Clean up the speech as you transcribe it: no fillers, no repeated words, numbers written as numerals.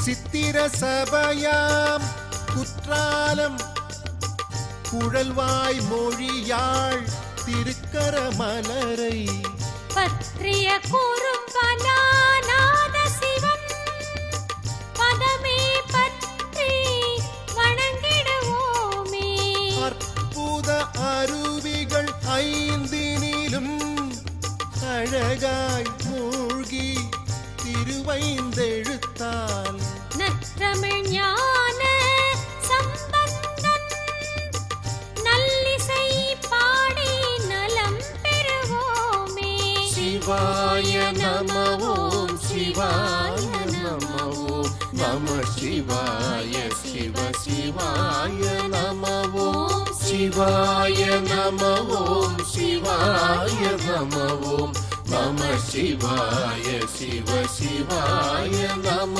சித்திர சபையாம் குற்றாலம் குழல்வாய் மொழியாள் திருக்கர மலரை பற்றிய குறும்பனாநாத சிவன் பதமே பற்றி வணங்கிடுவோமே. அற்புத அருவிகள் ஐந்தினிலும் அழகாய் மூழ்கி திருவைந்தெழுத்தால் நற்றமிழ் ஞான சம்பந்தன் நல்லிசை பாடி நலம் பெறுவோமே. சிவாய நம ஓம் சிவாய நம ஓம் நம சிவாய சிவ சிவாய நம ஓம் சிவாய நம ஓம் சிவாய நம ஓம் நம சிவாய சிவ சிவாய நம